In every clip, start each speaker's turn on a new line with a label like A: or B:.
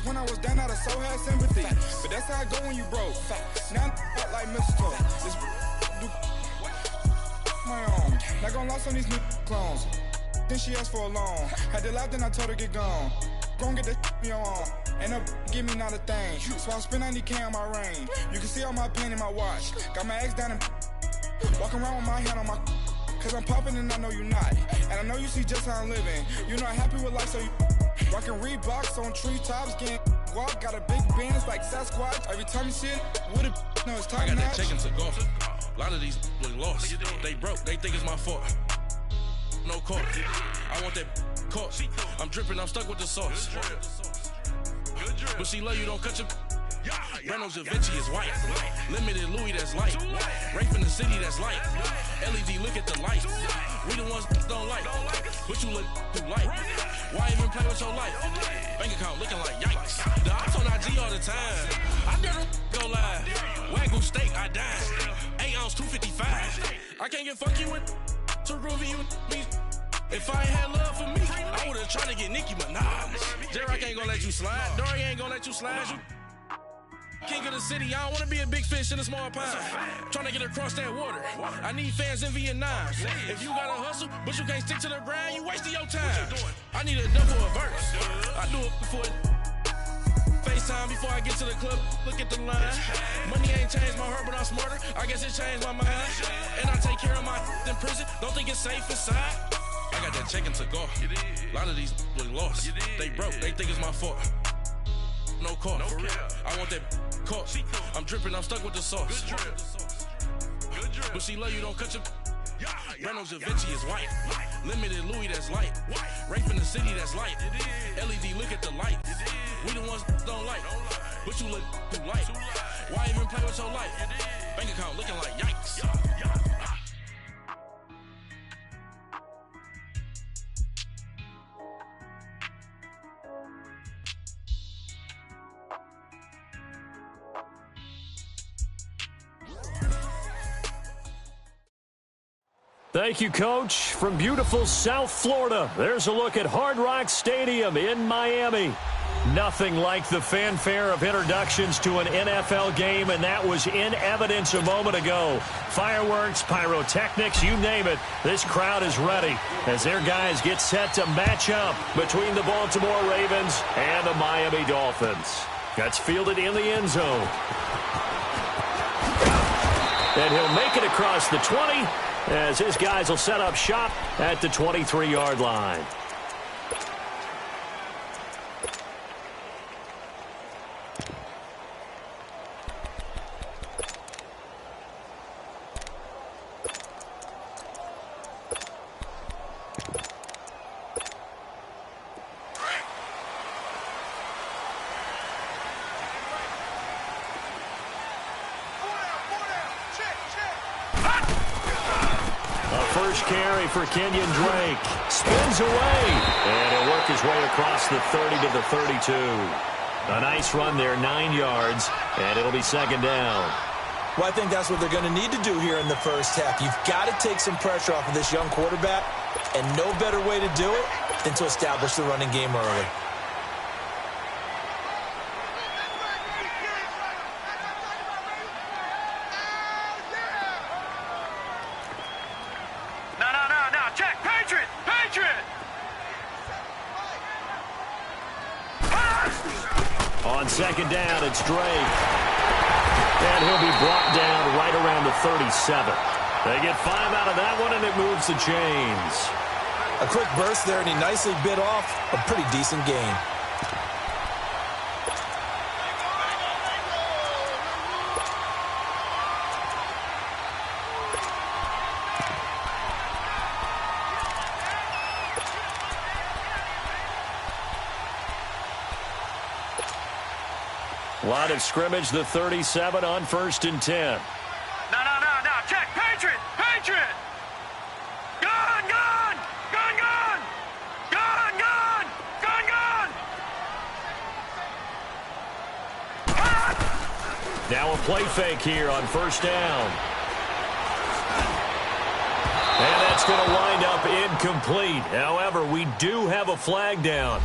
A: When I was down, I so had sympathy. But that's how I go when you broke. Now I'm like mistletoe. This do my own. Not gonna lost on these new clones. Then she asked for a loan. Had to laugh, then I told her get gone. Gon' get that me on. And up, give me not a thing. So I spend 90K on my range. You can see all my pain in my watch. Got my ex down and walking around with my hand on my. Cause I'm popping and I know you not. And I know you see just how I'm living. You're not happy with life, so you rockin' Reeboks on treetops, getting guap. Got a big band, it's like Sasquatch. Every time you see it, with a no, it's time.
B: I got that chicken to go. A lot of these look lost. They broke, they think it's my fault. No court. I want that caught. I'm dripping, I'm stuck with the sauce. But she love you, don't cut your. Reynolds Da Vinci is white. Limited Louis, that's light. Rape in the city, that's light. LED, look at the light. We the ones don't like. But you look too light. Why even play with your life? Bank account looking like yikes. The ops on IG all the time. I never go live. Wagyu steak, I dine. 8 ounce, 255. I can't get fuck you with too groovy you me. If I ain't had love for me, I would've tried to get Nicki Minaj. J-Rock ain't gonna let you slide. Dory ain't gonna let you slide. You king of the city, I don't wanna be a big fish in a small pond. Trying to get across that water. I need fans in Vietnam. If you gotta hustle, but you can't stick to the grind, you wasting your time. I need a double a verse. I do it before FaceTime before I get to the club. Look at the line. Money ain't changed my heart, but I'm smarter. I guess it changed my mind. And I take care of my in prison. Don't think it's safe inside. I got that chicken to go. A lot of these look lost. They broke, they think it's my fault. No court, for real. I want that caught. I'm dripping, I'm stuck with the sauce. But she love you, don't cut your. Reynolds Da Vinci is white. Limited Louis, that's light. Rape in the city, that's light. LED, look at the light. We the ones don't like. But you look too light. Why even play with your life? Bank account looking like yikes.
C: Thank you, Coach. From beautiful South Florida, there's a look at Hard Rock Stadium in Miami. Nothing like the fanfare of introductions to an NFL game, and that was in evidence a moment ago. Fireworks, pyrotechnics, you name it. This crowd is ready as their guys get set to match up between the Baltimore Ravens and the Miami Dolphins. That's fielded in the end zone. And he'll make it across the 20 as his guys will set up shop at the 23-yard line. Carry for Kenyon Drake. Spins away. And he'll work his way across the 30 to the 32. A nice run there, 9 yards. And it'll be second down.
D: Well, I think that's what they're going to need to do here in the first half. You've got to take some pressure off of this young quarterback. And no better way to do it than to establish the running game early.
C: On second down, it's Drake. And he'll be brought down right around the 37. They get 5 out of that one, and it moves the chains.
D: A quick burst there, and he nicely bit off a pretty decent gain.
C: Line of scrimmage, the 37 on 1st and 10.
E: No. Check. Patriot. Gun.
C: Now a play fake here on 1st down. And that's going to wind up incomplete. However, we do have a flag down.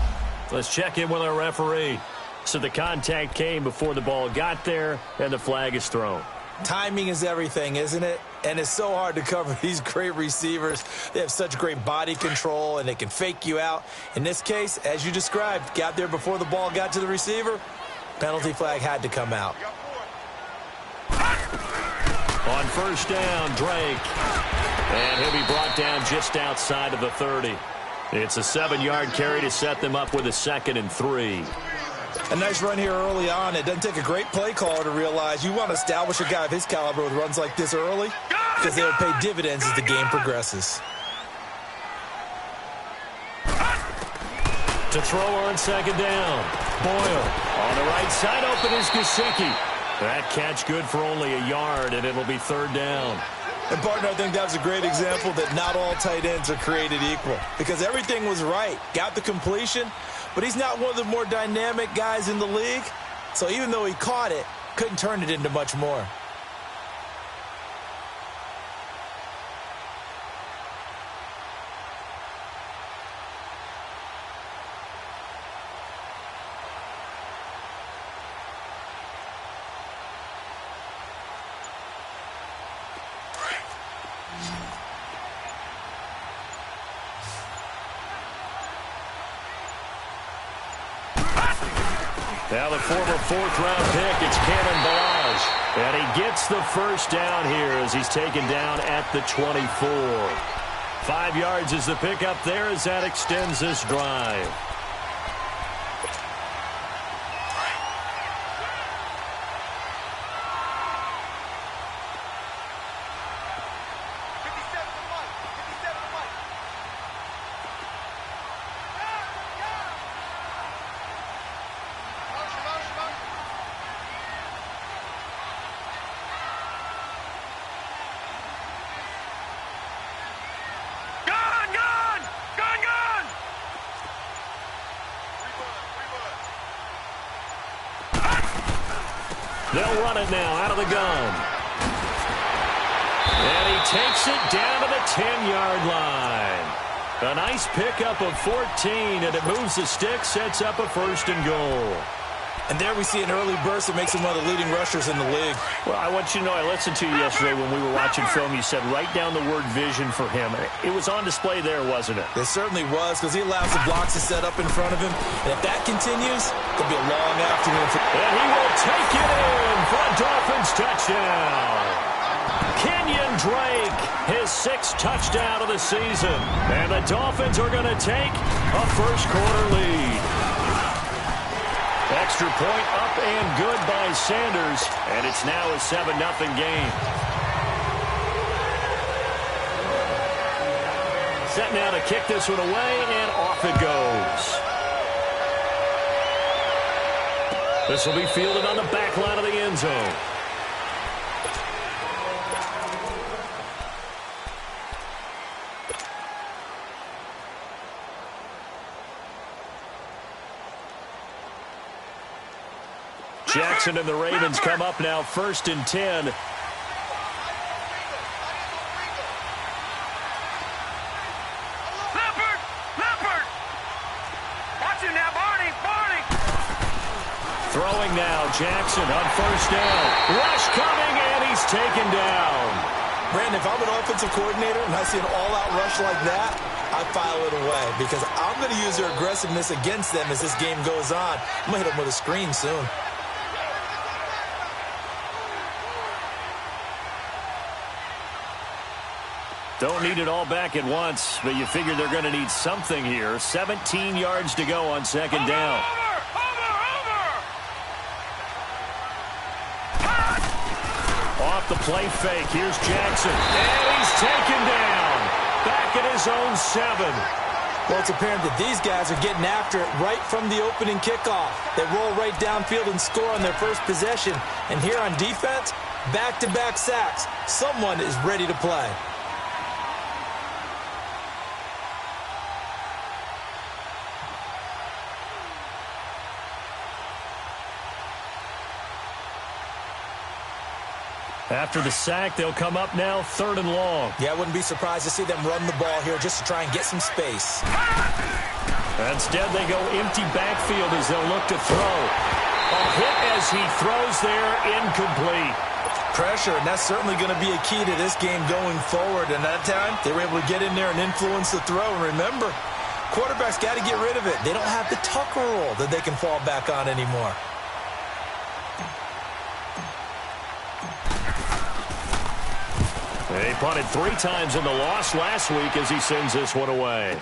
C: Let's check in with our referee. So the contact came before the ball got there, and the flag is thrown.
D: Timing is everything, isn't it? And it's so hard to cover these great receivers. They have such great body control, and they can fake you out. In this case, as you described, got there before the ball got to the receiver. Penalty flag had to come out.
C: On first down, Drake. And he'll be brought down just outside of the 30. It's a 7-yard carry to set them up with a 2nd and 3.
D: A nice run here early on. It doesn't take a great play caller to realize you want to establish a guy of his caliber with runs like this early because they'll pay dividends as the game progresses.
C: To throw on 2nd down. Boyle on the right side. Open is Gesicki. That catch good for only a yard, and it'll be 3rd down.
D: And, partner, I think that was a great example that not all tight ends are created equal because everything was right. Got the completion, but he's not one of the more dynamic guys in the league. So even though he caught it, couldn't turn it into much more.
C: Now the former 4th-round pick, it's Cannon Balaj. And he gets the first down here as he's taken down at the 24. 5 yards is the pickup there as that extends this drive. They'll run it now out of the gun. And he takes it down to the 10-yard line. A nice pickup of 14, and it moves the stick, sets up a 1st and goal.
D: And there we see an early burst that makes him one of the leading rushers in the league.
F: Well, I want you to know, I listened to you yesterday when we were watching film. You said write down the word vision for him. It was on display there, wasn't it?
D: It certainly was, because he allows the blocks to set up in front of him. And if that continues, it'll be a long afternoon.
C: And he will take it in for a Dolphins touchdown. Kenyon Drake, his 6th touchdown of the season. And the Dolphins are going to take a first-quarter lead. Extra point up and good by Sanders, and it's now a 7-0 game. Set now to kick this one away, and off it goes. This will be fielded on the back line of the end zone. Jackson and the Ravens come up now 1st and 10.
E: Leopard! Leopard! Watch him now, Barney! Barney!
C: Throwing now, Jackson on 1st down. Rush coming, and he's taken down.
D: Brandon, if I'm an offensive coordinator and I see an all-out rush like that, I file it away because I'm going to use their aggressiveness against them as this game goes on. I'm going to hit them with a screen soon.
C: Don't need it all back at once, but you figure they're going to need something here. 17 yards to go on 2nd down. Off the play fake, here's Jackson. And he's taken down. Back at his own 7.
D: Well, it's apparent that these guys are getting after it right from the opening kickoff. They roll right downfield and score on their first possession. And here on defense, back-to-back sacks. Someone is ready to play.
C: After the sack, they'll come up now 3rd and long.
D: Yeah, I wouldn't be surprised to see them run the ball here just to try and get some space.
C: Instead, they go empty backfield as they'll look to throw. A hit as he throws there, incomplete.
D: Pressure, and that's certainly going to be a key to this game going forward. And that time, they were able to get in there and influence the throw. And remember, quarterbacks got to get rid of it. They don't have the Tucker rule that they can fall back on anymore.
C: He punted 3 times in the loss last week as he sends this one away.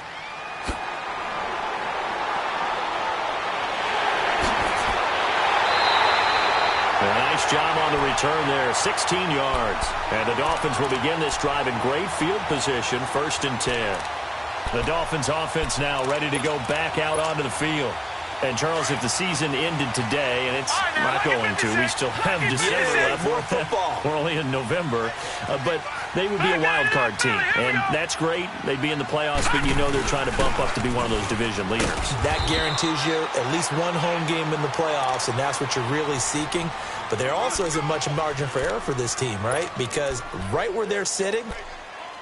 C: A nice job on the return there, 16 yards. And the Dolphins will begin this drive in great field position, 1st and 10. The Dolphins offense now ready to go back out onto the field. And, Charles, if the season ended today, and it's not going to, we still have December left.
D: More football.
C: We're only in November. But they would be a wild card team. And that's great. They'd be in the playoffs, but you know they're trying to bump up to be one of those division leaders.
D: That guarantees you at least one home game in the playoffs, and that's what you're really seeking. But there also isn't much margin for error for this team, right? Because right where they're sitting,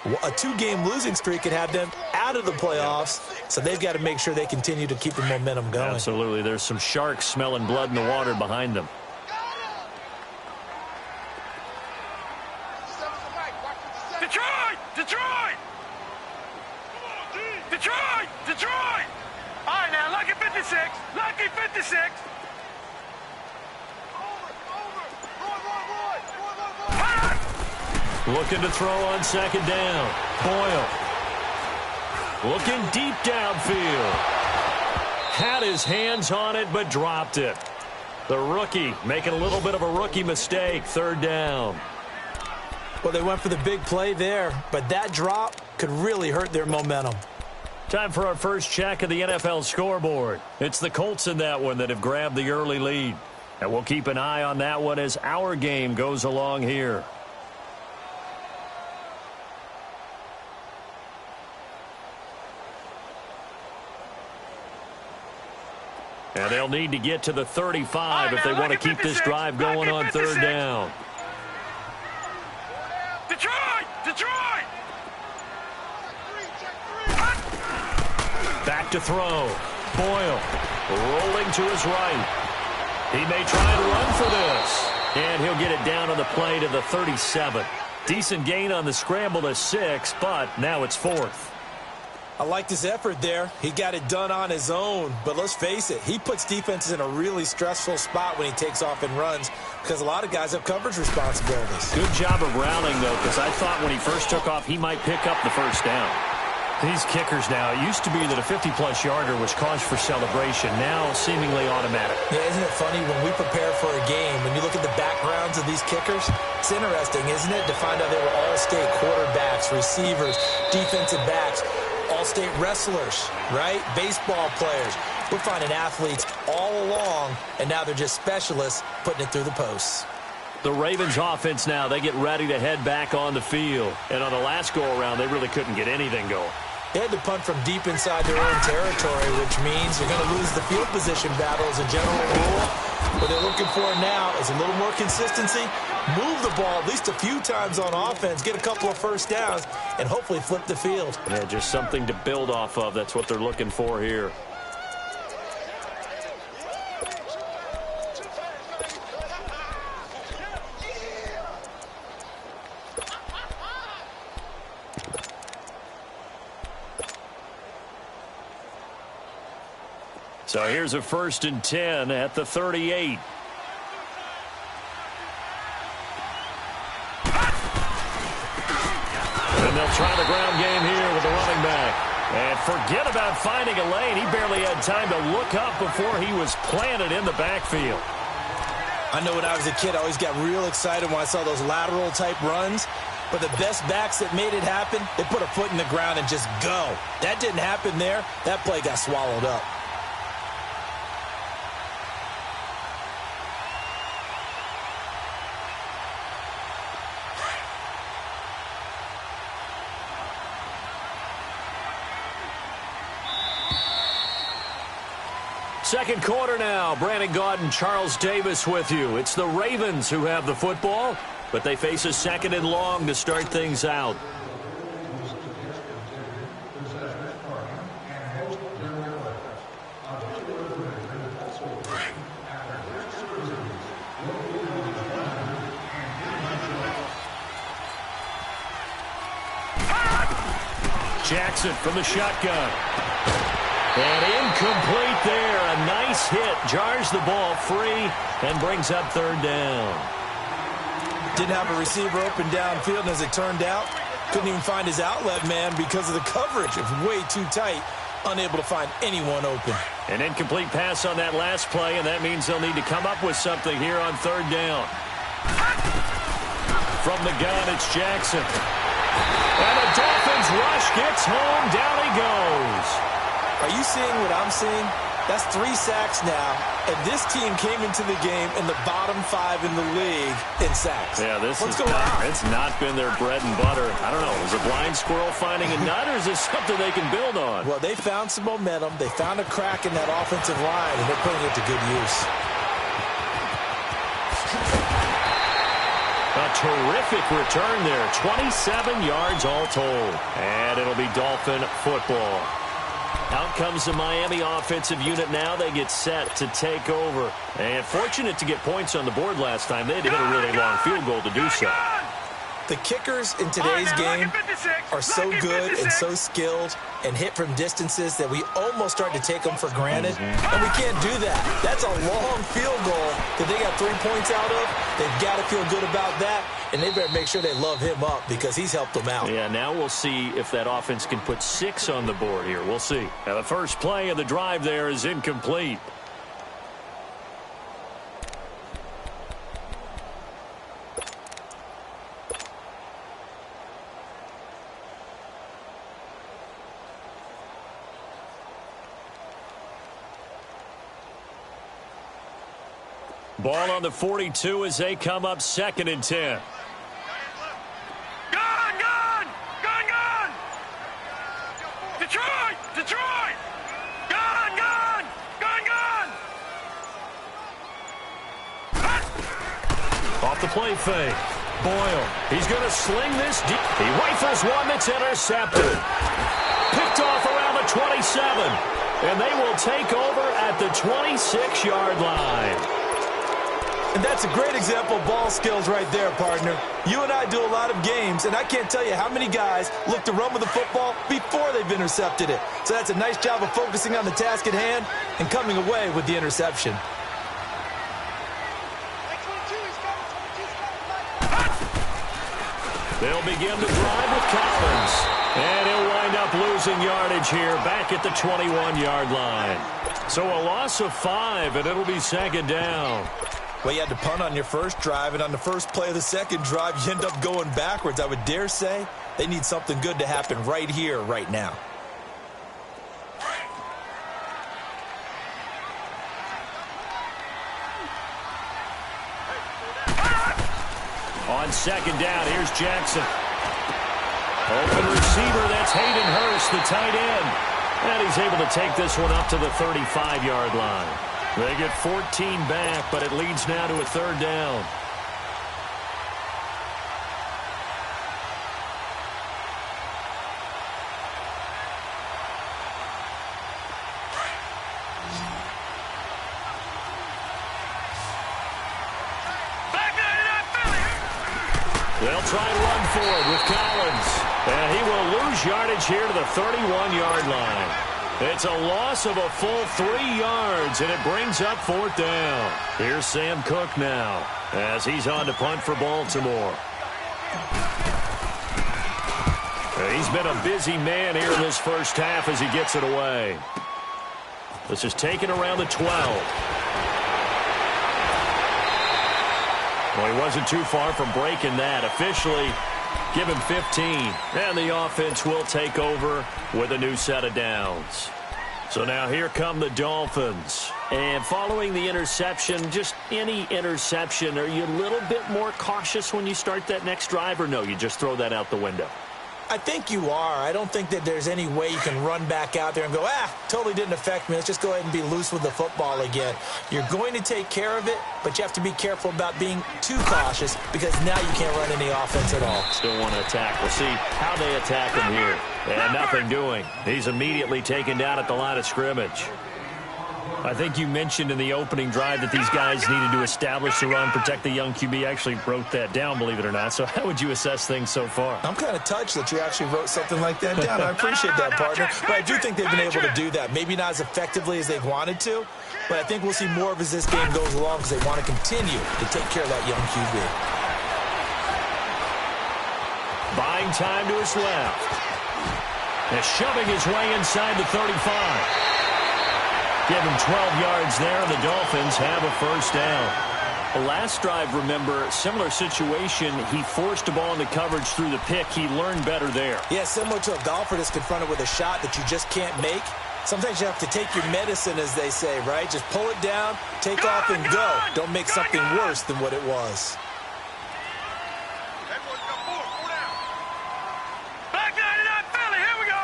D: a 2-game losing streak could have them out of the playoffs, so they've got to make sure they continue to keep the momentum going.
C: Absolutely. There's some sharks smelling blood in the water behind them.
E: Detroit! Detroit! Detroit! Detroit! All right, now, lucky 56. Lucky 56.
C: Looking to throw on 2nd down. Boyle. Looking deep downfield. Had his hands on it, but dropped it. The rookie making a little bit of a rookie mistake. 3rd down.
D: Well, they went for the big play there, but that drop could really hurt their momentum.
C: Time for our first check of the NFL scoreboard. It's the Colts in that one that have grabbed the early lead. And we'll keep an eye on that one as our game goes along here. And they'll need to get to the 35 if they want to keep this drive going on 3rd down.
E: Detroit! Detroit!
C: Back to throw. Boyle rolling to his right. He may try to run for this. And he'll get it down on the play to the 37. Decent gain on the scramble to 6, but now it's 4th.
D: I liked his effort there. He got it done on his own. But let's face it, he puts defenses in a really stressful spot when he takes off and runs because a lot of guys have coverage responsibilities.
C: Good job of rallying, though, because I thought when he first took off, he might pick up the 1st down. These kickers now, it used to be that a 50-plus yarder was cause for celebration. Now, seemingly automatic.
D: Yeah, isn't it funny when we prepare for a game, when you look at the backgrounds of these kickers, it's interesting, isn't it, to find out they were all-state quarterbacks, receivers, defensive backs, all-state wrestlers, right? Baseball players. We're finding athletes all along, and now they're just specialists putting it through the posts.
C: The Ravens offense now, they get ready to head back on the field. And on the last go-around, they really couldn't get anything going.
D: They had to punt from deep inside their own territory, which means you're going to lose the field position battle as a general rule. What they're looking for now is a little more consistency, move the ball at least a few times on offense, get a couple of 1st downs, and hopefully flip the field.
C: Yeah, just something to build off of. That's what they're looking for here. So here's a 1st and 10 at the 38. And they'll try the ground game here with the running back. And forget about finding a lane. He barely had time to look up before he was planted in the backfield.
D: I know when I was a kid, I always got real excited when I saw those lateral-type runs. But the best backs that made it happen, they put a foot in the ground and just go. That didn't happen there. That play got swallowed up.
C: Second quarter now. Brandon Gaudin and Charles Davis with you. It's the Ravens who have the football, but they face a 2nd and long to start things out. Jackson from the shotgun. And incomplete there. A nice hit. Jars the ball free and brings up third down.
D: Didn't have a receiver open downfield, and as it turned out, couldn't even find his outlet man because of the coverage. It was way too tight. Unable to find anyone open.
C: An incomplete pass on that last play, and that means they'll need to come up with something here on third down. From the gun, it's Jackson. And the Dolphins rush gets home. Down he goes.
D: Are you seeing what I'm seeing? That's 3 sacks now, and this team came into the game in the bottom 5 in the league in sacks.
C: Yeah,
D: What's going on?
C: It's not been their bread and butter. I don't know. Is a blind squirrel finding a nut, or is this something they can build on?
D: Well, they found some momentum. They found a crack in that offensive line, and they're putting it to good use.
C: A terrific return there. 27 yards all told. And it'll be Dolphin football. Out comes the Miami offensive unit now. They get set to take over. And fortunate to get points on the board last time. They had to hit a really long field goal to do so.
D: The kickers in today's game are so good and so skilled and hit from distances that we almost start to take them for granted. And we can't do that. That's a long field goal that they got 3 points out of. They've got to feel good about that. And they better make sure they love him up because he's helped them out.
C: Yeah, now we'll see if that offense can put 6 on the board here. We'll see. Now the first play of the drive there is incomplete. Ball on the 42 as they come up 2nd and 10.
E: Gun! Detroit! Gun!
C: Off the play fake. Boyle. He's going to sling this deep. He rifles one that's intercepted. Picked off around the 27. And they will take over at the 26-yard line.
D: And that's a great example of ball skills right there, partner. You and I do a lot of games, and I can't tell you how many guys look to run with the football before they've intercepted it. So that's a nice job of focusing on the task at hand and coming away with the interception.
C: They'll begin the drive with Collins. And he'll wind up losing yardage here back at the 21-yard line. So a loss of 5, and it'll be 2nd down.
D: Well, you had to punt on your first drive, and on the first play of the second drive, you end up going backwards. I would dare say they need something good to happen right here, right now.
C: On 2nd down, here's Jackson. Open receiver, that's Hayden Hurst, the tight end. And he's able to take this one up to the 35-yard line. They get 14 back, but it leads now to a 3rd down. They'll try and run for it with Collins. And he will lose yardage here to the 31-yard line. It's a loss of a full 3 yards, and it brings up 4th down. Here's Sam Cook now as he's on to punt for Baltimore. He's been a busy man here in this first half as he gets it away. This is taken around the 12. Well, he wasn't too far from breaking that. Officially, give him 15. And the offense will take over with a new set of downs. So now here come the Dolphins. And following the interception, just any interception, are you a little bit more cautious when you start that next drive, or no, you just throw that out the window?
D: I think you are. I don't think that there's any way you can run back out there and go, totally didn't affect me. Let's just go ahead and be loose with the football again. You're going to take care of it, but you have to be careful about being too cautious because now you can't run any offense at all.
C: Still want to attack. We'll see how they attack him here. And nothing doing. He's immediately taken down at the line of scrimmage. I think you mentioned in the opening drive that these guys needed to establish the run, protect the young QB. I actually wrote that down, believe it or not. So how would you assess things so far?
D: I'm kind of touched that you actually wrote something like that down. I appreciate that, partner. But I do think they've been able to do that. Maybe not as effectively as they've wanted to, but I think we'll see more of as this game goes along because they want to continue to take care of that young QB.
C: Buying time to his left. And shoving his way inside the 35. Give him 12 yards there, and the Dolphins have a first down. The last drive, remember, similar situation. He forced the ball into coverage through the pick. He learned better there.
D: Yeah, similar to a golfer that's confronted with a shot that you just can't make. Sometimes you have to take your medicine, as they say, right? Just pull it down, take off, and go. Don't make something worse than what it was.
E: Black 99 Philly, here we go.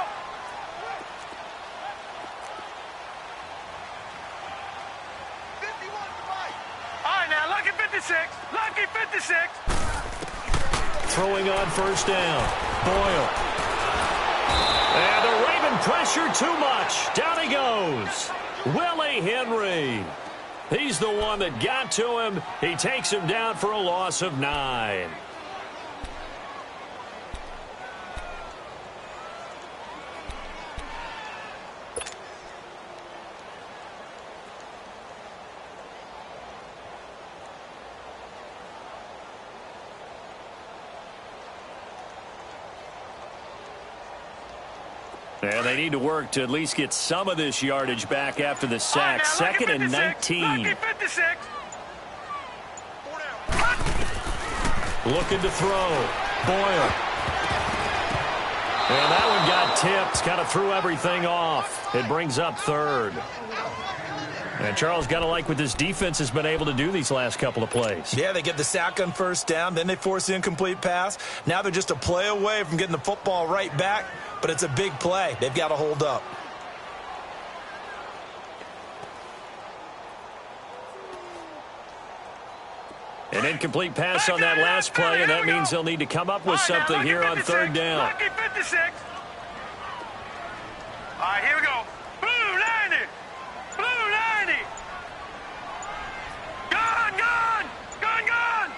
E: All right, now, lucky 56. Lucky 56.
C: Throwing on first down. Boyle. And the Raven pressure too much. Down he goes. Willie Henry. He's the one that got to him. He takes him down for a loss of 9. And they need to work to at least get some of this yardage back after the sack. Second and 19. Looking to throw. Boyle. And that one got tipped. Kind of threw everything off. It brings up third. And Charles, got to like what this defense has been able to do these last couple of plays.
D: Yeah, they get the sack on first down. Then they force the incomplete pass. Now they're just a play away from getting the football right back. But it's a big play. They've got to hold up.
C: An incomplete pass on that last play, and that means they'll need to come up with something here on third down.
E: Lucky 56. All right, here we go. Blue 90. Blue 90. Gone, gone. Gone, gone.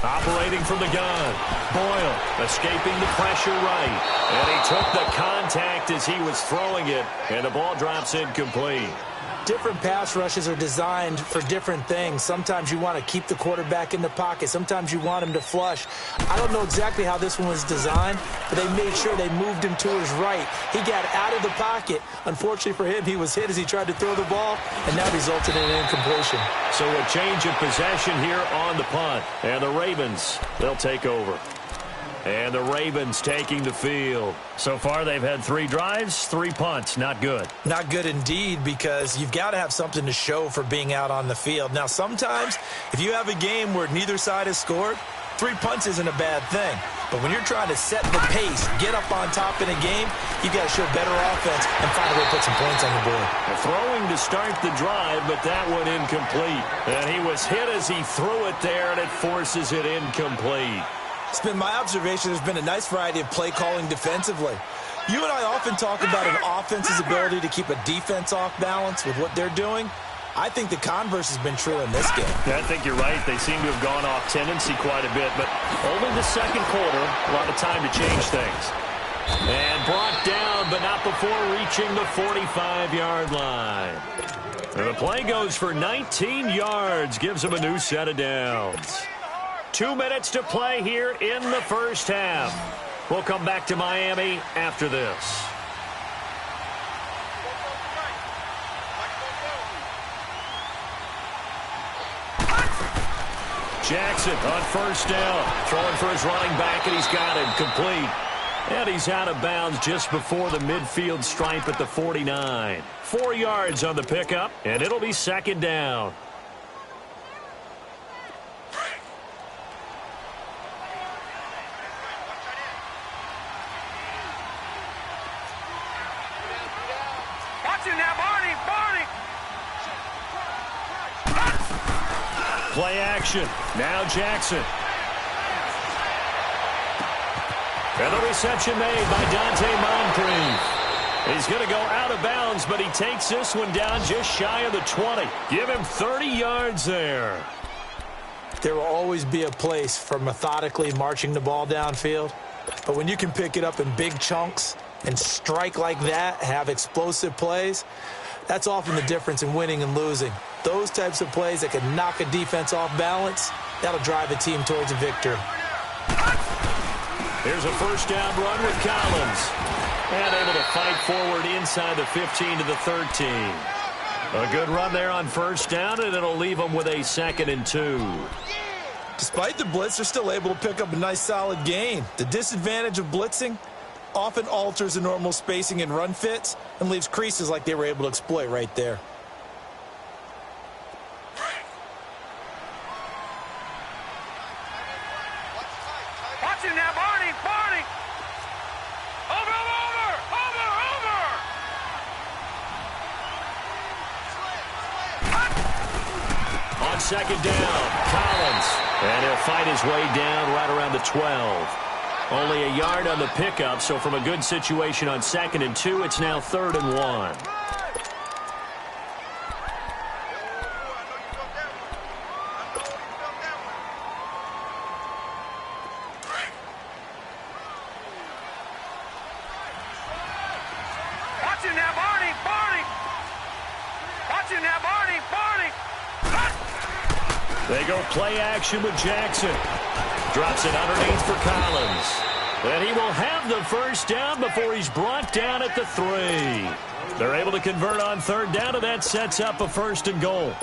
C: Operating from the gun. Boyle escaping the pressure right. And he took the contact as he was throwing it. And the ball drops incomplete.
D: Different pass rushes are designed for different things. Sometimes you want to keep the quarterback in the pocket. Sometimes you want him to flush. I don't know exactly how this one was designed, but they made sure they moved him to his right. He got out of the pocket. Unfortunately for him, he was hit as he tried to throw the ball, and that resulted in an incompletion.
C: So a change of possession here on the punt. And the Ravens, they'll take over. And the Ravens taking the field. So far, they've had 3 drives, 3 punts. Not good.
D: Not good indeed, because you've got to have something to show for being out on the field. Now, sometimes, if you have a game where neither side has scored, 3 punts isn't a bad thing. But when you're trying to set the pace, get up on top in a game, you've got to show better offense and find a way to put some points on the board.
C: Throwing to start the drive, but that one incomplete. And he was hit as he threw it there, and it forces it incomplete.
D: It's been my observation there's been a nice variety of play calling defensively. You and I often talk about an offense's ability to keep a defense off balance with what they're doing. I think the converse has been true in this game.
C: Yeah, I think you're right. They seem to have gone off tendency quite a bit, but only the second quarter, a lot of time to change things. And brought down, but not before reaching the 45-yard line. And the play goes for 19 yards, gives them a new set of downs. 2 minutes to play here in the first half. We'll come back to Miami after this. Jackson on first down. Throwing for his running back, and he's got him complete. And he's out of bounds just before the midfield stripe at the 49. 4 yards on the pickup, and it'll be second down. Play action. Now Jackson. And the reception made by Dante Moncrief. He's going to go out of bounds, but he takes this one down just shy of the 20. Give him 30 yards there.
D: There will always be a place for methodically marching the ball downfield. But when you can pick it up in big chunks and strike like that, have explosive plays, that's often the difference in winning and losing. Those types of plays that can knock a defense off balance, that'll drive a team towards a victory.
C: Here's a first down run with Collins. And able to fight forward inside the 15 to the 13. A good run there on first down, and it'll leave them with a 2nd and 2.
D: Despite the blitz, they're still able to pick up a nice solid gain. The disadvantage of blitzing often alters the normal spacing and run fits and leaves creases like they were able to exploit right there.
E: Watch him now, Barney! Barney! Over!
C: On second down, Collins. And he'll fight his way down right around the 12. Only a yard on the pickup, so from a good situation on 2nd and 2, it's now 3rd and 1.
E: Watch him now, Barney! Barney! Watch him now, Barney! Barney!
C: They go play action with Jackson. Drops it underneath for Collins. And he will have the first down before he's brought down at the 3. They're able to convert on 3rd down, and that sets up a 1st and goal.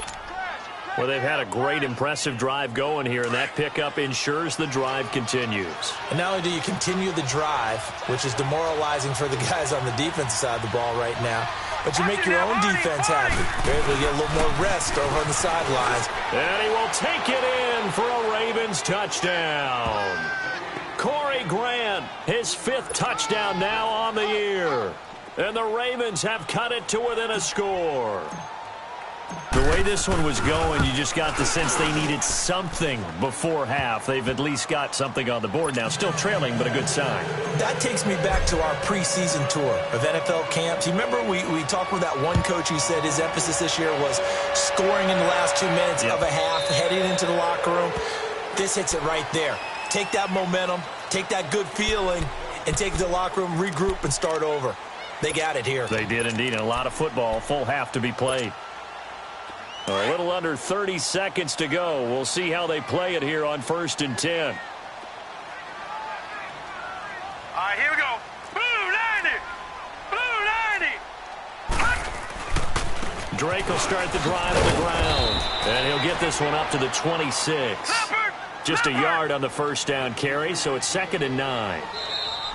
C: Well, they've had a great, impressive drive going here, and that pickup ensures the drive continues.
D: And not only do you continue the drive, which is demoralizing for the guys on the defensive side of the ball right now, but you make your own defense happy. You're able to get a little more rest over on the sidelines.
C: And he will take it in for a Ravens touchdown. Corey Grant, his 5th touchdown now on the year. And the Ravens have cut it to within a score. The way this one was going, you just got the sense they needed something before half. They've at least got something on the board now. Still trailing, but a good sign.
D: That takes me back to our preseason tour of NFL camps. You remember we talked with that one coach who said his emphasis this year was scoring in the last 2 minutes of a half, heading into the locker room. This hits it right there. Take that momentum, take that good feeling, and take it to the locker room, regroup, and start over. They got it here.
C: They did indeed, and a lot of football, full half to be played. A little under 30 seconds to go. We'll see how they play it here on 1st and 10.
E: All right, here we go. Blue 90! Blue 90!
C: Drake will start the drive on the ground. And he'll get this one up to the 26. Just a yard on the first down carry, so it's 2nd and 9.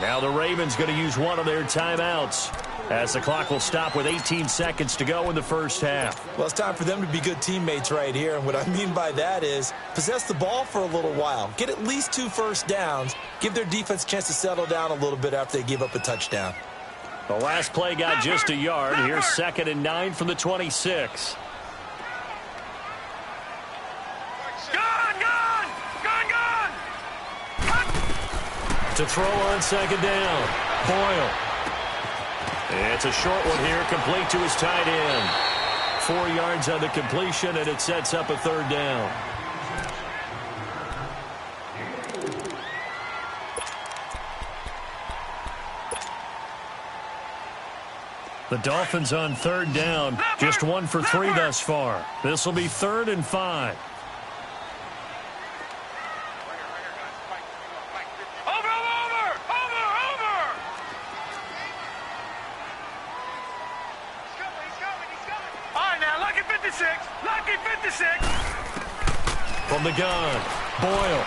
C: Now the Ravens going to use one of their timeouts, as the clock will stop with 18 seconds to go in the first half.
D: Well, it's time for them to be good teammates right here, and what I mean by that is possess the ball for a little while, get at least 2 first downs, give their defense a chance to settle down a little bit after they give up a touchdown.
C: The last play got just a yard. Here's 2nd and 9 from the 26. To throw on 2nd down, Boyle. It's a short one here, complete to his tight end. 4 yards on the completion, and it sets up a 3rd down. The Dolphins on 3rd down, just 1 for 3 thus far. This will be 3rd and 5.
E: Lucky 56.
C: From the gun, Boyle.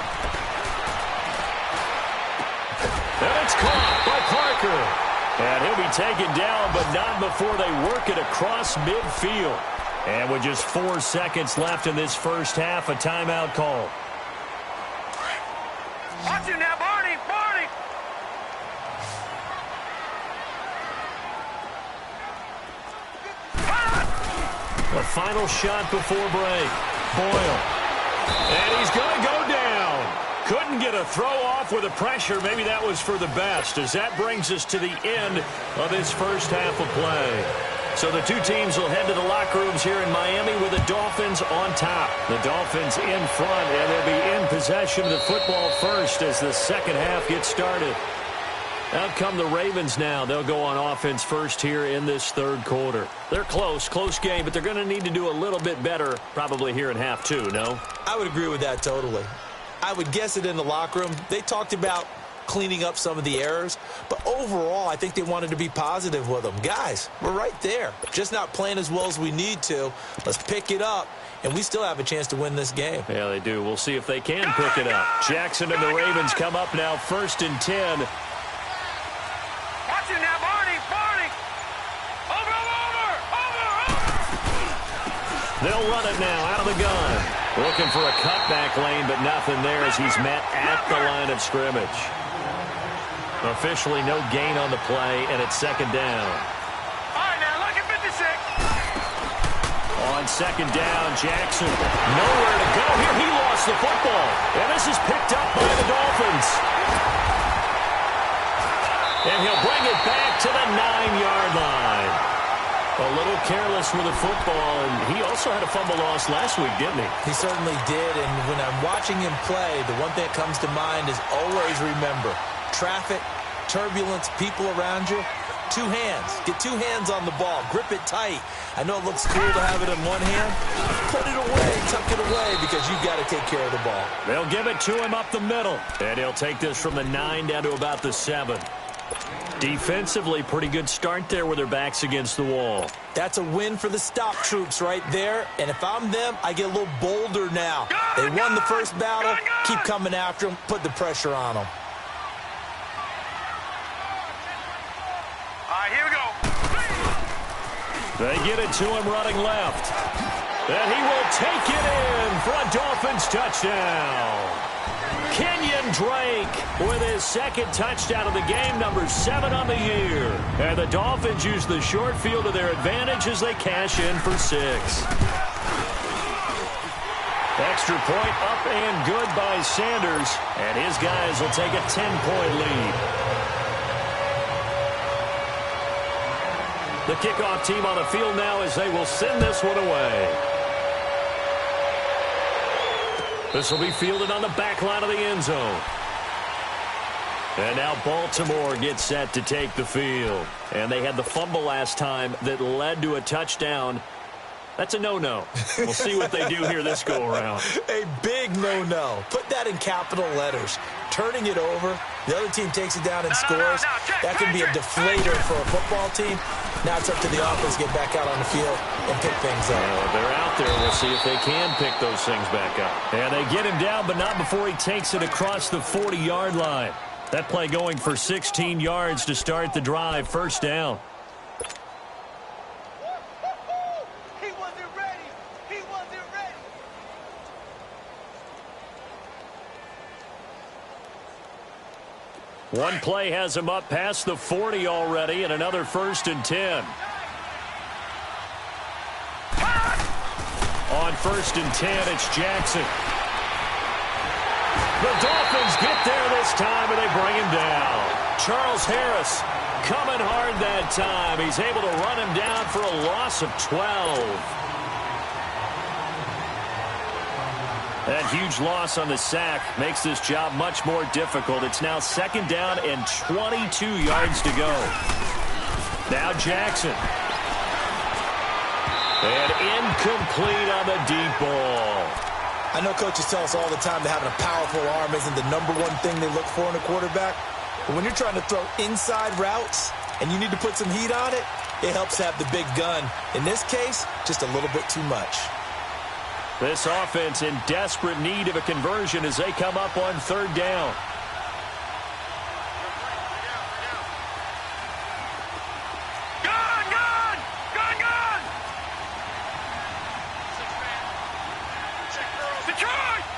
C: And it's caught by Parker. And he'll be taken down, but not before they work it across midfield. And with just 4 seconds left in this first half, a timeout call.
E: Watch him now, Barney. Barney.
C: The final shot before break. Boyle. And he's going to go down. Couldn't get a throw off with the pressure. Maybe that was for the best, as that brings us to the end of this first half of play. So the two teams will head to the locker rooms here in Miami with the Dolphins on top. The Dolphins in front, and they'll be in possession of the football first as the second half gets started. Out come the Ravens now. They'll go on offense first here in this third quarter. They're close game, but they're going to need to do a little bit better probably here in half two, no?
D: I would agree with that totally. I would guess it in the locker room. They talked about cleaning up some of the errors, but overall I think they wanted to be positive with them. Guys, we're right there, just not playing as well as we need to. Let's pick it up, and we still have a chance to win this game.
C: Yeah, they do. We'll see if they can pick it up. Jackson and the Ravens come up now, 1st and 10.
E: Watch it now, Barney. Over.
C: They'll run it now out of the gun. Looking for a cutback lane, but nothing there as he's met at the line of scrimmage. Officially no gain on the play, and it's second down.
E: All right, now, look at 56.
C: On second down, Jackson nowhere to go here. He lost the football, and this is picked up by the Dolphins. And he'll bring it back to the 9-yard line. A little careless with the football, and he also had a fumble loss last week, didn't he?
D: He certainly did, and when I'm watching him play, the one thing that comes to mind is always remember, traffic, turbulence, people around you, two hands. Get two hands on the ball. Grip it tight. I know it looks cool to have it in one hand. Put it away, tuck it away, because you've got to take care of the ball.
C: They'll give it to him up the middle, and he'll take this from the 9 down to about the 7. Defensively, pretty good start there with their backs against the wall.
D: That's a win for the stop troops right there. And if I'm them, I get a little bolder now. They won the first battle. Keep coming after them. Put the pressure on them.
E: All right, here we go.
C: They get it to him running left. And he will take it in for a Dolphins touchdown. Kenyon Drake with his second touchdown of the game, number 7 on the year. And the Dolphins use the short field to their advantage as they cash in for 6. Extra point up and good by Sanders. And his guys will take a 10-point lead. The kickoff team on the field now as they will send this one away. This will be fielded on the back line of the end zone. And now Baltimore gets set to take the field. And they had the fumble last time that led to a touchdown. That's a no-no. We'll see what they do here this go-around.
D: A big no-no. Put that in capital letters. Turning it over, the other team takes it down and scores. That can be a deflator for a football team. Now it's up to the offense to get back out on the field and pick things up.
C: They're out there. We'll see if they can pick those things back up. And they get him down, but not before he takes it across the 40-yard line. That play going for 16 yards to start the drive. First down.
E: He wasn't ready.
C: One play has him up past the 40 already, and another 1st and 10. On 1st and 10, it's Jackson. The Dolphins get there this time, and they bring him down. Charles Harris coming hard that time. He's able to run him down for a loss of 12. That huge loss on the sack makes this job much more difficult. It's now 2nd down and 22 yards to go. Now Jackson. And incomplete on the deep ball.
D: I know coaches tell us all the time that having a powerful arm isn't the #1 thing they look for in a quarterback. But when you're trying to throw inside routes and you need to put some heat on it, it helps to have the big gun. In this case, just a little bit too much.
C: This offense in desperate need of a conversion as they come up on 3rd down.
E: Gun!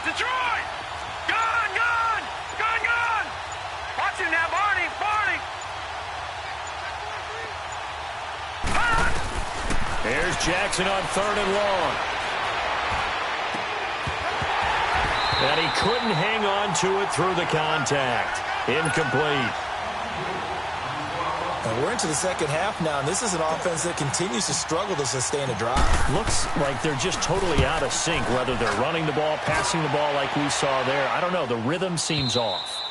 E: Detroit! Gun! Watch him now, Barney!
C: Here's Jackson on 3rd and long. And he couldn't hang on to it through the contact. Incomplete.
D: And we're into the second half now, and this is an offense that continues to struggle to sustain a drive.
C: Looks like they're just totally out of sync, whether they're running the ball, passing the ball like we saw there. I don't know. The rhythm seems off.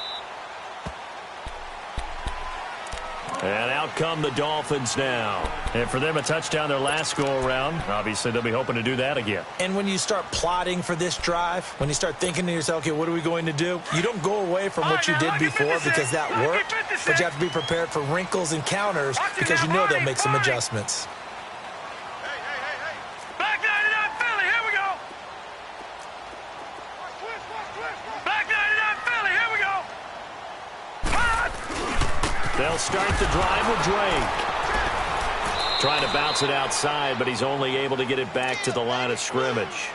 C: And out come the Dolphins now. And for them, a touchdown their last go-around. Obviously, they'll be hoping to do that again.
D: And when you start plotting for this drive, when you start thinking to yourself, okay, what are we going to do? You don't go away from what you did before because that worked, but you have to be prepared for wrinkles and counters because you know they'll make some adjustments.
E: Back 99 Philly, here we go. Back 99 Philly, here we go.
C: They'll start the drive with Drake. Trying to bounce it outside, but he's only able to get it back to the line of scrimmage.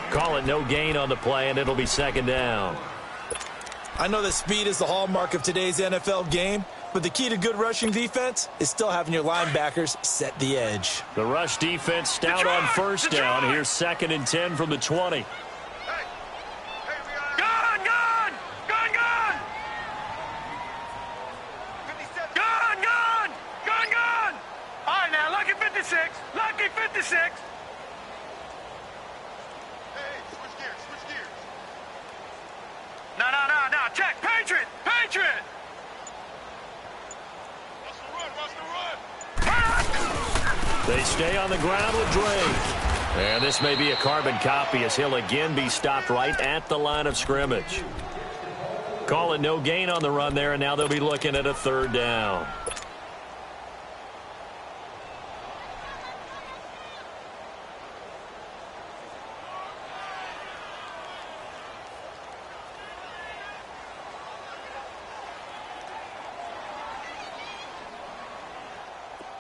C: Call it no gain on the play, and it'll be second down.
D: I know that speed is the hallmark of today's NFL game, but the key to good rushing defense is still having your linebackers set the edge.
C: The rush defense stout on first down. Here's 2nd and 10 from the 20.
E: Lucky 56. Hey, switch gears. No. Check. Patriot. Watch the run.
C: They stay on the ground with Drake. And this may be a carbon copy as he'll again be stopped right at the line of scrimmage. Call it no gain on the run there, and now they'll be looking at a third down.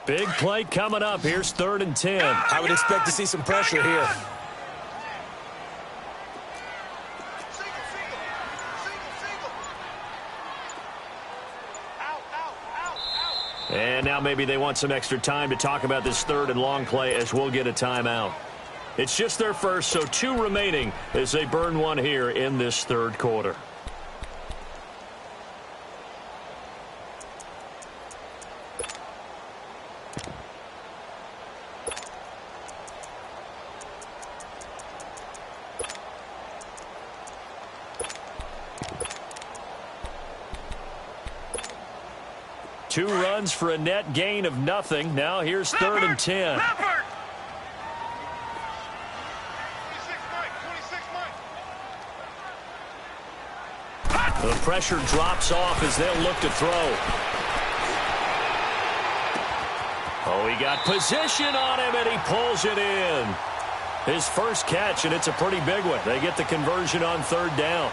C: Big play coming up. Here's 3rd and 10.
D: I would expect to see some pressure here.
C: And now maybe they want some extra time to talk about this 3rd and long play as we'll get a timeout. It's just their first, so 2 remaining as they burn one here in this 3rd quarter. Two runs for a net gain of nothing. Now here's 3rd and 10. The pressure drops off as they'll look to throw. Oh, he got position on him, and he pulls it in. His first catch, and it's a pretty big one. They get the conversion on 3rd down.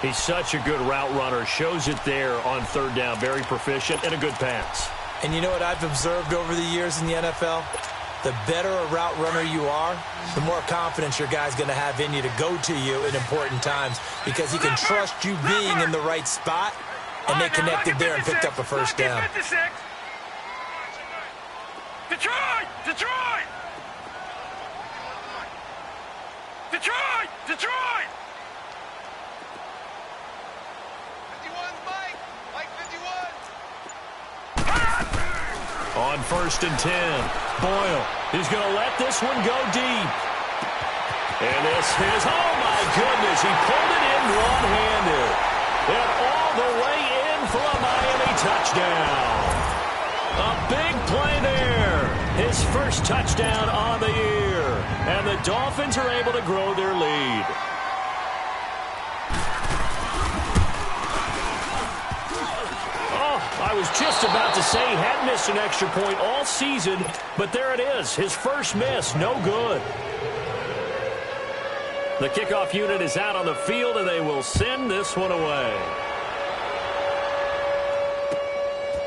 C: He's such a good route runner. Shows it there on 3rd down. Very proficient and a good pass.
D: And you know what I've observed over the years in the NFL? The better a route runner you are, the more confidence your guy's going to have in you to go to you in important times because he can trust you being in the right spot, and they connected there and picked up a first down.
E: Detroit!
C: On 1st and 10, Boyle, he's going to let this one go deep. And this is, oh my goodness, he pulled it in one-handed. And all the way in for a Miami touchdown. A big play there. His first touchdown on the year. And the Dolphins are able to grow their lead. I was just about to say he hadn't missed an extra point all season, but there it is. His first miss, no good. The kickoff unit is out on the field, and they will send this one away.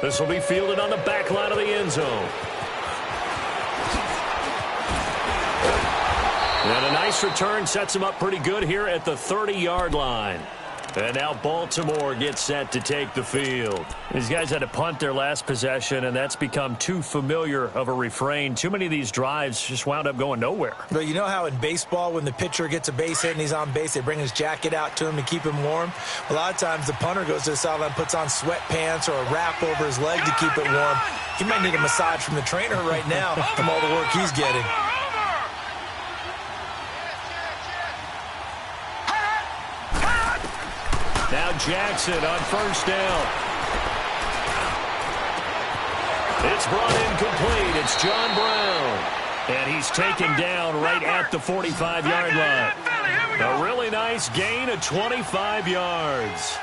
C: This will be fielded on the back line of the end zone. And a nice return sets him up pretty good here at the 30-yard line. And now Baltimore gets set to take the field. These guys had to punt their last possession, and that's become too familiar of a refrain. Too many of these drives just wound up going nowhere.
D: But you know how in baseball, when the pitcher gets a base hit and he's on base, they bring his jacket out to him to keep him warm? A lot of times the punter goes to the sideline, puts on sweatpants or a wrap over his leg to keep it warm. He might need a massage from the trainer right now from all the work he's getting.
C: Now Jackson on first down. It's brought in complete. It's John Brown. And he's taken down right at the 45-yard line. A really nice gain of 25 yards.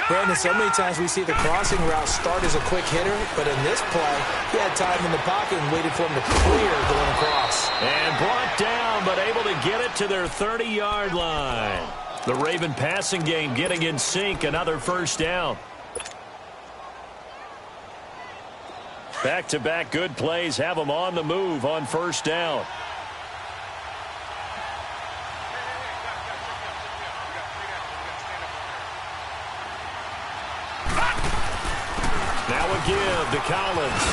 D: Brandon, so many times we see the crossing route start as a quick hitter, but in this play, he had time in the pocket and waited for him to clear going across.
C: And brought down, but able to get it to their 30-yard line. The Raven passing game getting in sync, another first down. Back-to-back good plays have them on the move on first down. Now a give to Collins.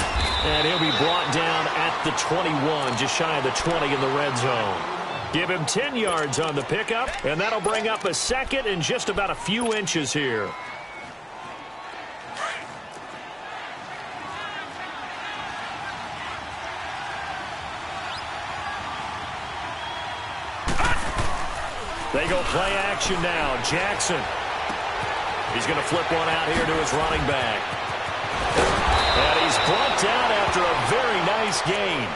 C: And he'll be brought down at the 21, just shy of the 20 in the red zone. Give him 10 yards on the pickup, and that'll bring up a second and just about a few inches here. They go play action now. Jackson. He's going to flip one out here to his running back. And he's brought down after a very nice gain.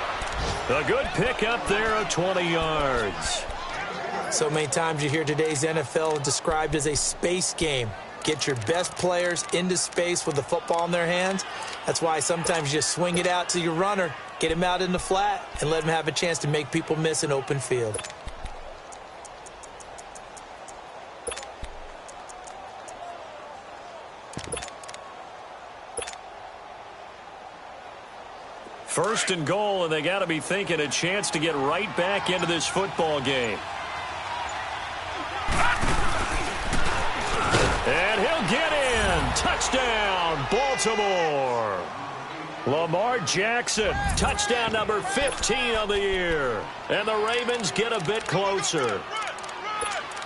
C: A good pickup there of 20 yards.
D: So many times you hear today's NFL described as a space game. Get your best players into space with the football in their hands. That's why sometimes you just swing it out to your runner, get him out in the flat, and let him have a chance to make people miss an open field.
C: First and goal, and they got to be thinking a chance to get right back into this football game. And he'll get in. Touchdown, Baltimore. Lamar Jackson, touchdown number 15 of the year. And the Ravens get a bit closer.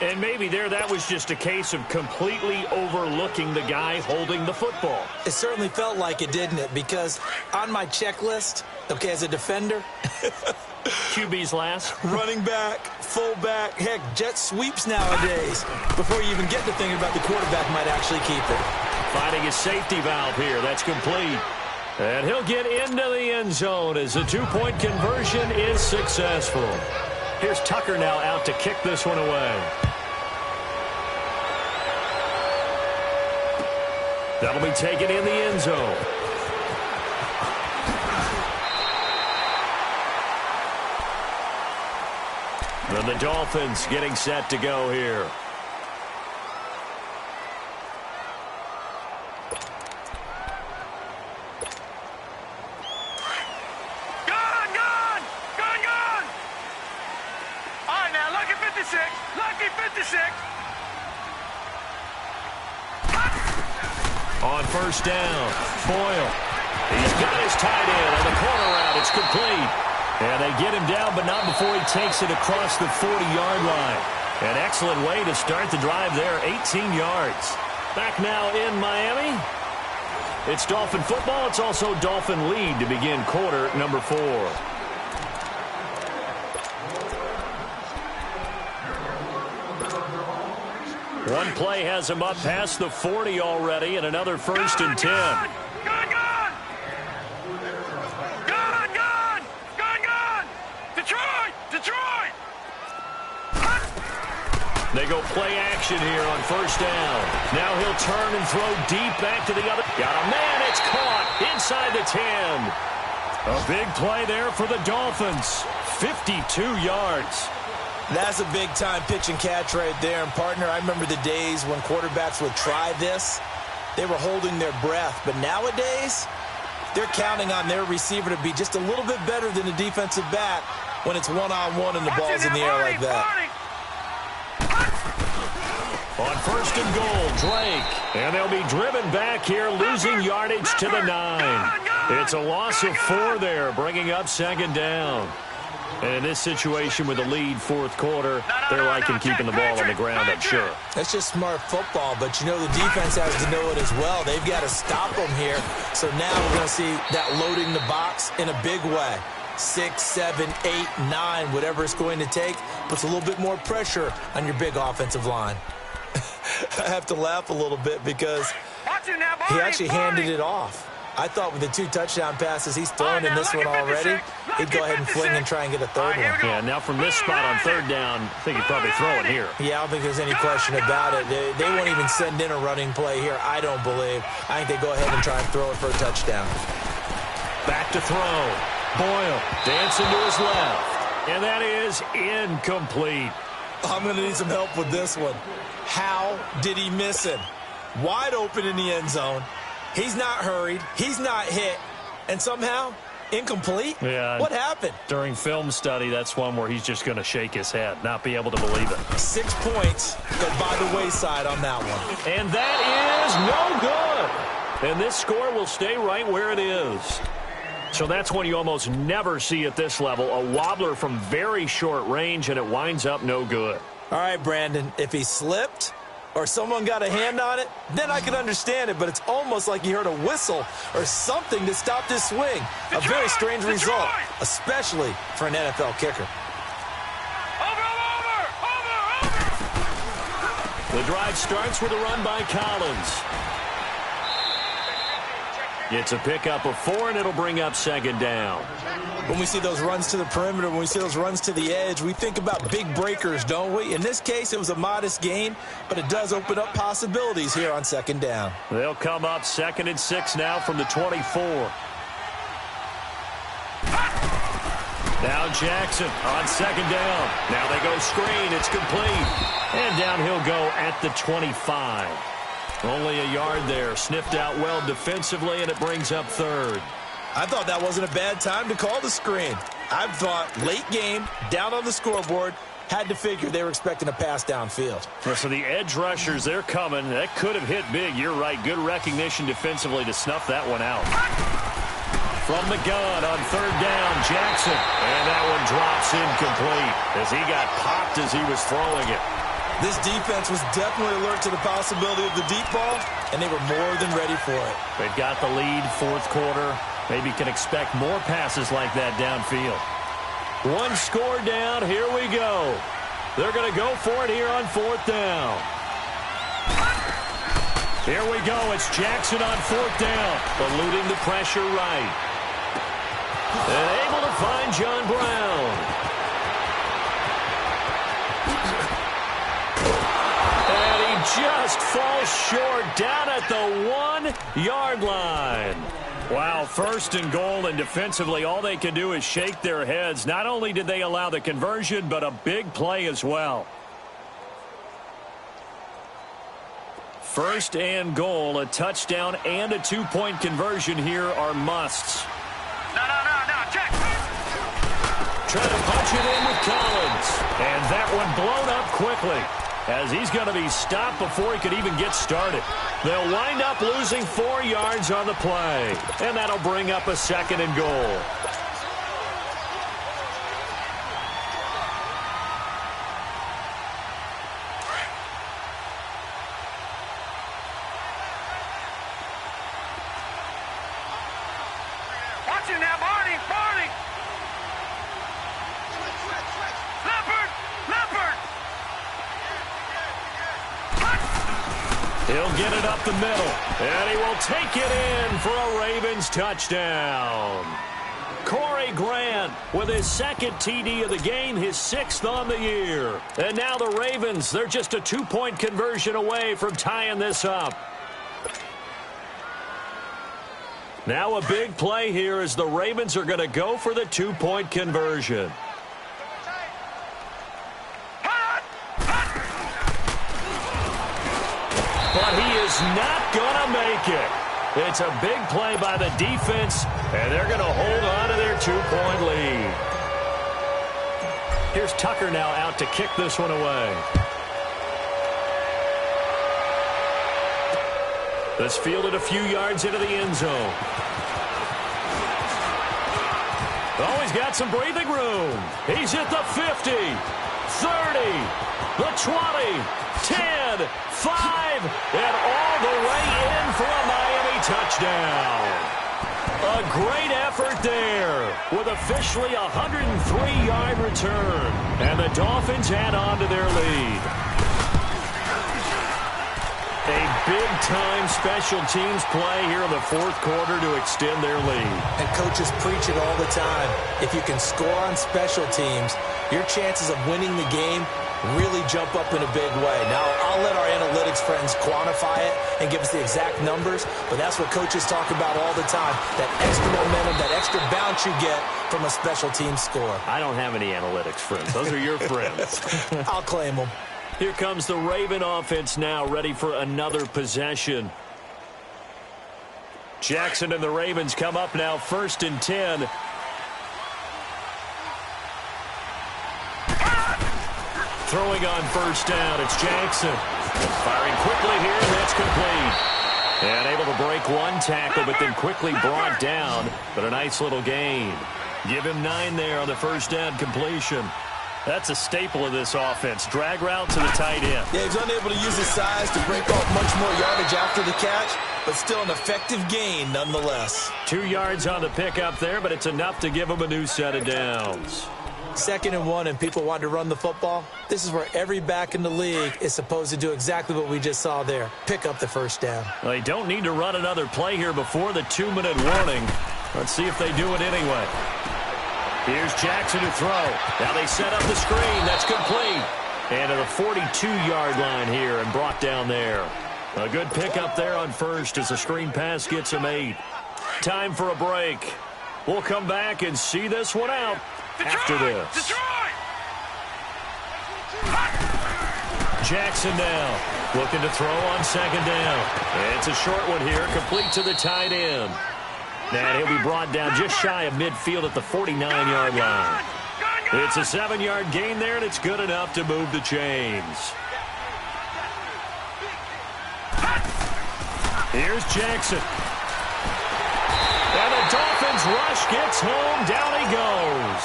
C: And maybe that was just a case of completely overlooking the guy holding the football.
D: It certainly felt like it, didn't it? Because on my checklist, okay, as a defender,
C: QB's last.
D: Running back, fullback, heck, jet sweeps nowadays. Before you even get to thinking about the quarterback might actually keep it.
C: Finding his safety valve here. That's complete. And he'll get into the end zone as the two-point conversion is successful. Here's Tucker now out to kick this one away. That'll be taken in the end zone. And the Dolphins getting set to go here.
E: All right, now, lucky 56. Lucky 56.
C: On first down, Boyle. He's got his tight end on the corner route. It's complete. And they get him down, but not before he takes it across the 40-yard line. An excellent way to start the drive there, 18 yards. Back now in Miami. It's Dolphin football. It's also Dolphin lead to begin quarter number 4. One play has him up past the 40 already, and another first and 10.
E: Gone! Detroit!
C: They go play action here on first down. Now he'll turn and throw deep back to the other. Got a man. It's caught inside the 10. A big play there for the Dolphins. 52 yards.
D: That's a big-time pitch and catch right there. And, partner, I remember the days when quarterbacks would try this. They were holding their breath. But nowadays, they're counting on their receiver to be just a little bit better than the defensive back when it's one-on-one and the ball's in the air like that.
C: On first and goal, Drake. And they'll be driven back here, losing yardage to the 9. It's a loss of 4 there, bringing up second down. And in this situation with the lead fourth quarter, they're liking keeping the ball on the ground, I'm sure.
D: That's just smart football, but you know the defense has to know it as well. They've got to stop them here. So now we're going to see that loading the box in a big way. 6, 7, 8, 9, whatever it's going to take, puts a little bit more pressure on your big offensive line. I have to laugh a little bit because he actually handed it off. I thought with the 2 touchdown passes he's thrown in this one already, he'd go ahead and fling and try and get a third one.
C: Yeah, now from this spot on third down, I think he'd probably throw it here.
D: Yeah, I don't think there's any question about it. They won't even send in a running play here, I don't believe. I think they go ahead and try and throw it for a touchdown.
C: Back to throw. Boyle dancing to his left. And that is incomplete.
D: I'm going to need some help with this one. How did he miss him? Wide open in the end zone. He's not hurried. He's not hit. And somehow, incomplete?
C: Yeah.
D: What happened?
C: During film study, that's one where he's just going to shake his head, not be able to believe it.
D: 6 points go by the wayside on that one.
C: And that is no good. And this score will stay right where it is. So that's one you almost never see at this level. A wobbler from very short range, and it winds up no good.
D: All right, Brandon, if he slipped or someone got a hand on it, then I can understand it, but it's almost like you heard a whistle or something to stop this swing. A very strange result, especially for an NFL kicker.
C: The drive starts with a run by Collins. It's a pickup of 4, and it'll bring up second down.
D: When we see those runs to the perimeter, when we see those runs to the edge, we think about big breakers, don't we? In this case, it was a modest gain, but it does open up possibilities here on second down.
C: They'll come up 2nd and 6 now from the 24. Now Jackson on second down. Now they go screen. It's complete. And down he'll go at the 25. Only a yard there. Sniffed out well defensively, and it brings up 3rd.
D: I thought that wasn't a bad time to call the screen. I thought late game, down on the scoreboard, had to figure they were expecting a pass downfield.
C: So the edge rushers, they're coming. That could have hit big. You're right. Good recognition defensively to snuff that one out. From the gun on 3rd down, Jackson. And that one drops incomplete as he got popped as he was throwing it.
D: This defense was definitely alert to the possibility of the deep ball, and they were more than ready for it.
C: They've got the lead, fourth quarter. Maybe can expect more passes like that downfield. 1 score down. Here we go. They're going to go for it here on 4th down. Here we go. It's Jackson on 4th down, eluding the pressure right. And able to find John Brown. Just falls short down at the 1-yard line. Wow, 1st and goal, and defensively all they can do is shake their heads. Not only did they allow the conversion, but a big play as well. 1st and goal, a touchdown and a 2-point conversion here are musts.
E: No, check.
C: Trying to punch it in with Collins. And that one blown up quickly, as he's going to be stopped before he could even get started. They'll wind up losing 4 yards on the play, and that'll bring up a 2nd and goal.
E: Watch it now, Barney. Leopard.
C: He'll get it up the middle, and he will take it in for a Ravens touchdown. Corey Grant with his 2nd TD of the game, his 6th on the year. And now the Ravens, they're just a 2-point conversion away from tying this up. Now a big play here as the Ravens are going to go for the 2-point conversion. But he is not going to make it. It's a big play by the defense, and they're going to hold on to their 2-point lead. Here's Tucker now out to kick this one away. That's fielded a few yards into the end zone. Oh, he's got some breathing room. He's at the 50, 30, the 20, 10, 5, and all the way in for a Miami touchdown. A great effort there with officially a 103-yard return. And the Dolphins add on to their lead. A big-time special teams play here in the fourth quarter to extend their lead.
D: And coaches preach it all the time. If you can score on special teams, your chances of winning the game really jump up in a big way. Now, I'll let our analytics friends quantify it and give us the exact numbers, but that's what coaches talk about all the time, that extra momentum, that extra bounce you get from a special team score.
C: I don't have any analytics friends. Those are your friends.
D: I'll claim them.
C: Here comes the Raven offense now, ready for another possession. Jackson and the Ravens come up now, 1st and 10. Throwing on 1st down, it's Jackson. Firing quickly here, that's complete. And able to break one tackle, but then quickly brought down. But a nice little gain. Give him 9 there on the 1st down completion. That's a staple of this offense. Drag route to the tight end.
D: Yeah, he's unable to use his size to break off much more yardage after the catch, but still an effective gain nonetheless.
C: 2 yards on the pickup there, but it's enough to give him a new set of downs.
D: 2nd and 1 and people want to run the football. This is where every back in the league is supposed to do exactly what we just saw there. Pick up the 1st down.
C: Well, they don't need to run another play here before the 2-minute warning. Let's see if they do it anyway. Here's Jackson to throw. Now they set up the screen. That's complete. And to the 42-yard line here and brought down there. A good pickup there on 1st as the screen pass gets him 8. Time for a break. We'll come back and see this one out after this. Jackson now looking to throw on 2nd down. It's a short one here, complete to the tight end. And he'll be brought down just shy of midfield at the 49-yard line. It's a 7-yard gain there, and it's good enough to move the chains. Here's Jackson. And the Dolphins rush gets home. Down he goes.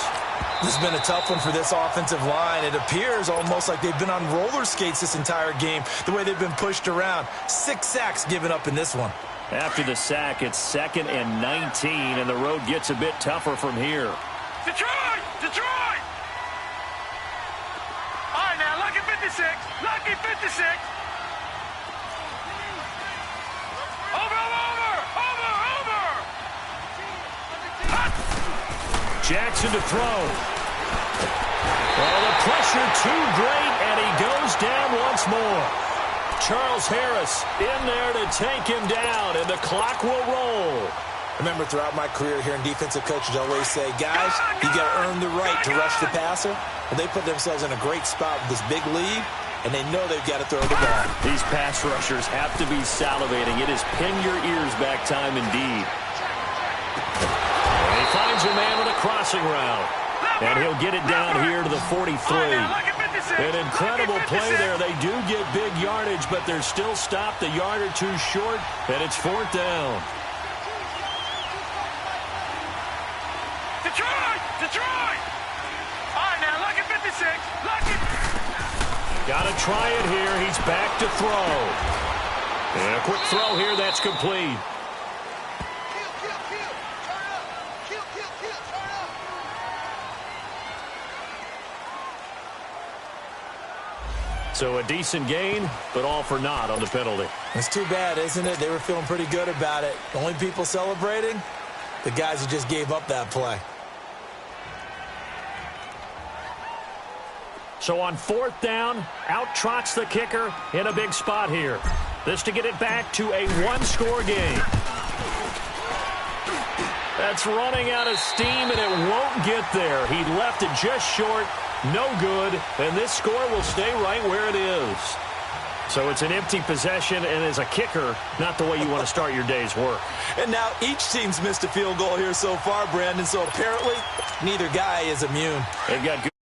D: This has been a tough one for this offensive line. It appears almost like they've been on roller skates this entire game, the way they've been pushed around. 6 sacks given up in this one.
C: After the sack, it's 2nd and 19, and the road gets a bit tougher from here.
E: Detroit! Detroit! All right, now, lucky 56. Lucky 56. Over!
C: Jackson to throw. Well, the pressure too great, and he goes down once more. Charles Harris in there to take him down, and the clock will roll.
D: Remember, throughout my career here in defensive coaches, I always say, guys, you got to earn the right to rush the passer. Well, they put themselves in a great spot with this big lead, and they know they've got to throw the ball.
C: These pass rushers have to be salivating. It is pin your ears back time indeed. And he finds a man with a crossing route, and he'll get it down here to the 43. An incredible play there. They do get big yardage, but they're still stopped a yard or two short, and it's 4th down.
E: Detroit! Detroit! All right, now, lucky 56. Lucky.
C: Got to try it here. He's back to throw. And a quick throw here. That's complete. So a decent gain, but all for naught on the penalty.
D: It's too bad, isn't it? They were feeling pretty good about it. The only people celebrating, the guys who just gave up that play.
C: So on 4th down, out trots the kicker in a big spot here. This to get it back to a 1-score game. That's running out of steam, and it won't get there. He left it just short. No good, and this score will stay right where it is. So it's an empty possession, and as a kicker, not the way you want to start your day's work.
D: And now each team's missed a field goal here so far, Brandon, so apparently neither guy is immune.
C: They've got good